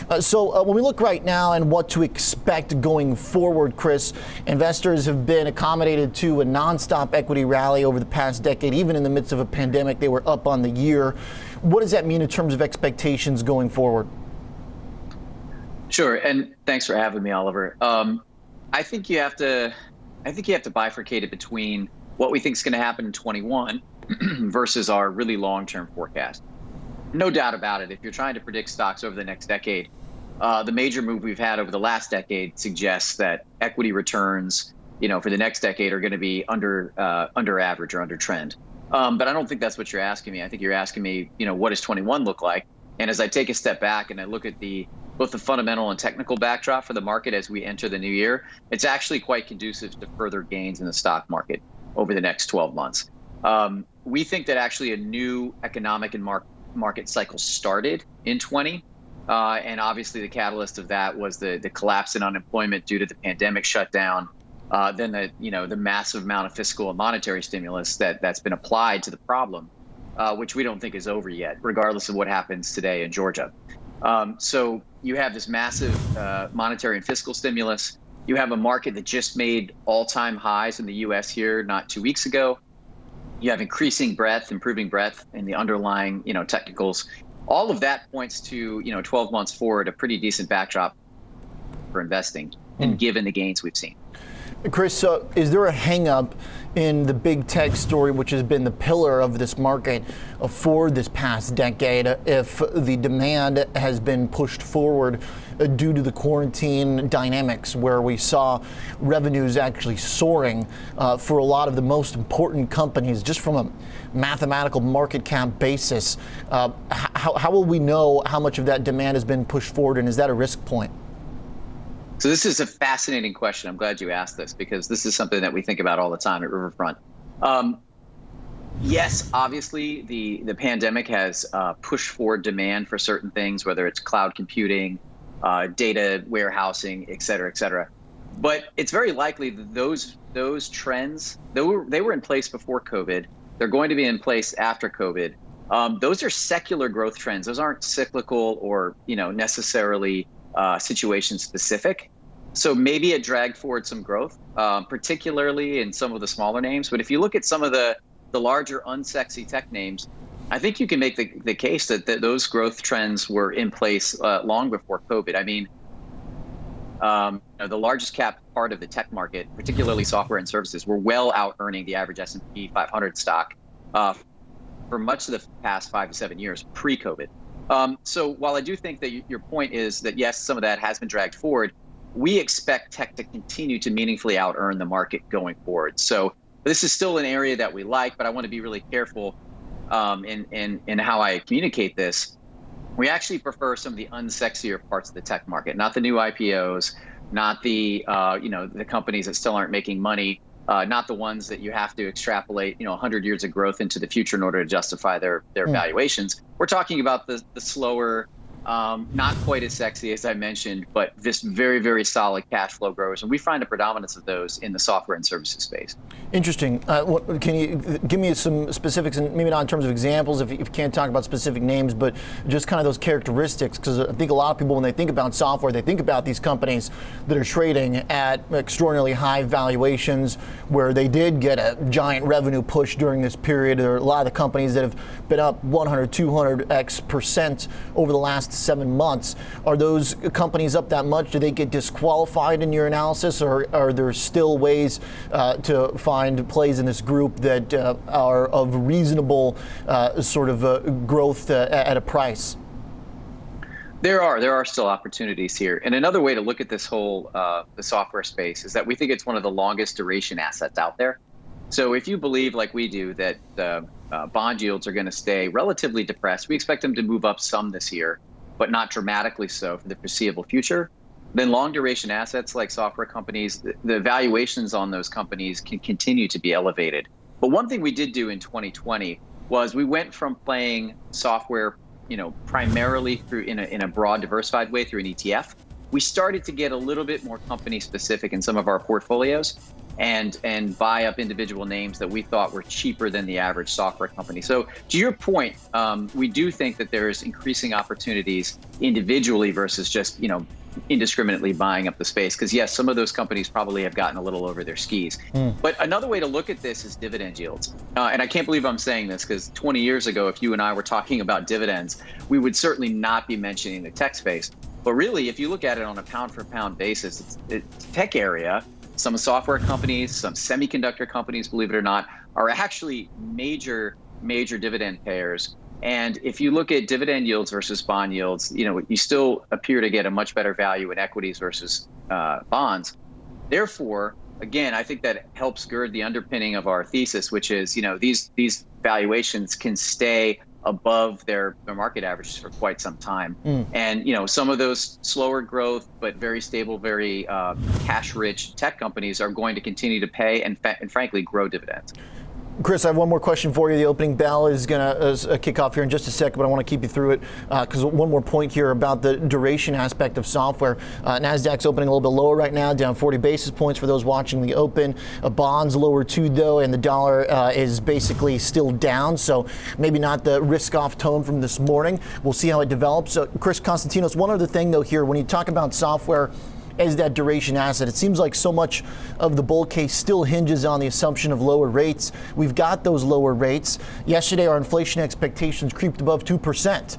When we look right now and what to expect going forward, Chris, investors have been accommodated to a nonstop equity rally over the past decade. Even in the midst of a pandemic, they were up on the year. What does that mean in terms of expectations going forward? Sure, and thanks for having me, Oliver. I think you have to bifurcate it between what we think is going to happen in 21 versus our really long-term forecast. No doubt about it. If you're trying to predict stocks over the next decade, the major move we've had over the last decade suggests that equity returns, for the next decade are going to be under average or under trend. But I don't think that's what you're asking me. I think you're asking me, what does 21 look like? And as I take a step back and I look at both the fundamental and technical backdrop for the market as we enter the new year, it's actually quite conducive to further gains in the stock market over the next 12 months. We think that actually a new economic and market cycle started in 20. And obviously the catalyst of that was the collapse in unemployment due to the pandemic shutdown. Then the massive amount of fiscal and monetary stimulus that's been applied to the problem, which we don't think is over yet, regardless of what happens today in Georgia. So you have this massive monetary and fiscal stimulus. You have a market that just made all-time highs in the U.S. here not 2 weeks ago. You have increasing breadth, improving breadth in the underlying, technicals. All of that points to, 12 months forward, a pretty decent backdrop for investing, and given the gains we've seen. Chris, is there a hang-up in the big tech story, which has been the pillar of this market for this past decade, if the demand has been pushed forward due to the quarantine dynamics, where we saw revenues actually soaring for a lot of the most important companies, just from a mathematical market cap basis? How will we know how much of that demand has been pushed forward, and is that a risk point? So this is a fascinating question. I'm glad you asked this, because this is something that we think about all the time at RiverFront. Yes, obviously the pandemic has pushed forward demand for certain things, whether it's cloud computing, data warehousing, et cetera, et cetera. But it's very likely that those trends, they were in place before COVID. They're going to be in place after COVID. Those are secular growth trends. Those aren't cyclical or necessarily situation specific. So maybe it dragged forward some growth, particularly in some of the smaller names. But if you look at some of the larger unsexy tech names, I think you can make the case that those growth trends were in place long before COVID. I mean, the largest cap part of the tech market, particularly software and services, were well out earning the average S&P 500 stock for much of the past 5 to 7 years pre-COVID. So while I do think that your point is that, yes, some of that has been dragged forward, we expect tech to continue to meaningfully out-earn the market going forward. So this is still an area that we like, but I want to be really careful in how I communicate this. We actually prefer some of the unsexier parts of the tech market, not the new IPOs, not the the companies that still aren't making money, not the ones that you have to extrapolate 100 years of growth into the future in order to justify their valuations. We're talking about the slower, not quite as sexy as I mentioned, but just very, very solid cash flow growers. And we find a predominance of those in the software and services space. Interesting. Can you give me some specifics, and maybe not in terms of examples if you can't talk about specific names, but just kind of those characteristics? Because I think a lot of people, when they think about software, they think about these companies that are trading at extraordinarily high valuations, where they did get a giant revenue push during this period. There are a lot of the companies that have been up 100, 200% over the last 7 months. Are those companies up that much? Do they get disqualified in your analysis, or are there still ways to find plays in this group that are of reasonable sort of growth at a price? There are still opportunities here. And another way to look at this whole the software space is that we think it's one of the longest duration assets out there. So if you believe, like we do, that bond yields are going to stay relatively depressed, we expect them to move up some this year, but not dramatically so for the foreseeable future, then long duration assets like software companies, the valuations on those companies can continue to be elevated. But one thing we did do in 2020 was we went from playing software, primarily through in a broad, diversified way through an ETF. We started to get a little bit more company specific in some of our portfolios. and buy up individual names that we thought were cheaper than the average software company. So to your point, we do think that there's increasing opportunities individually versus just, indiscriminately buying up the space. Because yes, some of those companies probably have gotten a little over their skis. But another way to look at this is dividend yields. And I can't believe I'm saying this, because 20 years ago, if you and I were talking about dividends, we would certainly not be mentioning the tech space. But really, if you look at it on a pound for pound basis, it's tech area. Some software companies, some semiconductor companies, believe it or not, are actually major dividend payers. And if you look at dividend yields versus bond yields, you still appear to get a much better value in equities versus bonds. Therefore, again, I think that helps gird the underpinning of our thesis, which is, these valuations can stay above their market averages for quite some time. And, some of those slower growth, but very stable, very cash-rich tech companies are going to continue to pay and frankly, grow dividends. Chris, I have one more question for you. The opening bell is going to kick off here in just a second, but I want to keep you through it because one more point here about the duration aspect of software. NASDAQ's opening a little bit lower right now, down 40 basis points for those watching the open. Bonds lower too, though, and the dollar is basically still down, so maybe not the risk-off tone from this morning. We'll see how it develops. Chris Konstantinos, one other thing, though, here, when you talk about software as that duration asset, it seems like so much of the bull case still hinges on the assumption of lower rates. We've got those lower rates. Yesterday, our inflation expectations creeped above 2%.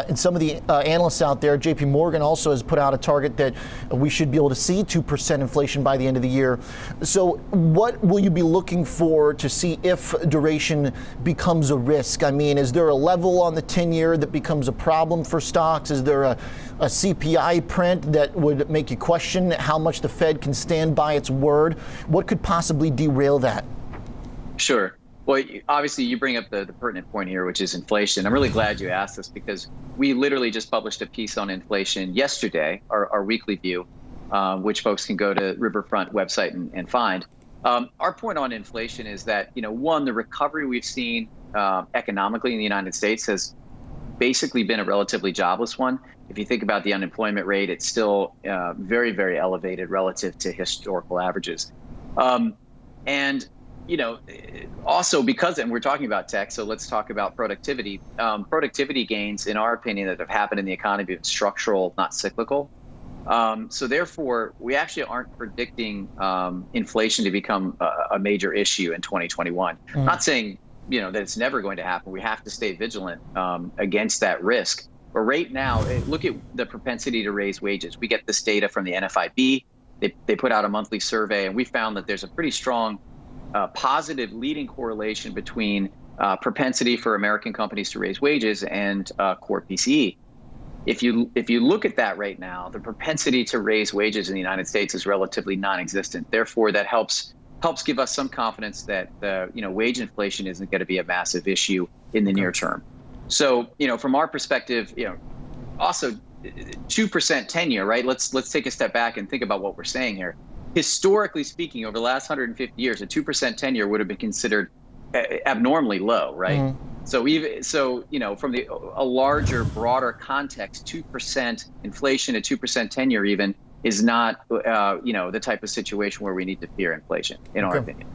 And some of the analysts out there, JP Morgan also has put out a target that we should be able to see 2% inflation by the end of the year. So what will you be looking for to see if duration becomes a risk? I mean, is there a level on the 10-year that becomes a problem for stocks? Is there a CPI print that would make you question how much the Fed can stand by its word? What could possibly derail that? Sure. Well, obviously, you bring up the pertinent point here, which is inflation. I'm really glad you asked this because we literally just published a piece on inflation yesterday, our weekly view, which folks can go to RiverFront website and find. Our point on inflation is that, one, the recovery we've seen economically in the United States has basically been a relatively jobless one. If you think about the unemployment rate, it's still very, very elevated relative to historical averages. And, also because, and we're talking about tech, so let's talk about productivity. Productivity gains, in our opinion, that have happened in the economy have been structural, not cyclical. So therefore, we actually aren't predicting inflation to become a major issue in 2021. I'm not saying that it's never going to happen. We have to stay vigilant against that risk. But right now, look at the propensity to raise wages. We get this data from the NFIB. They put out a monthly survey, and we found that there's a pretty strong positive leading correlation between propensity for American companies to raise wages and core PCE. If you look at that right now, the propensity to raise wages in the United States is relatively non-existent. Therefore, that helps give us some confidence that wage inflation isn't going to be a massive issue in the near term. So, from our perspective, also 2% 10-year, right? Let's take a step back and think about what we're saying here. Historically speaking, over the last 150 years, a 2% 10-year would have been considered abnormally low, right? So from a larger, broader context, 2% inflation, a 2% 10-year even is not, the type of situation where we need to fear inflation, in our opinion.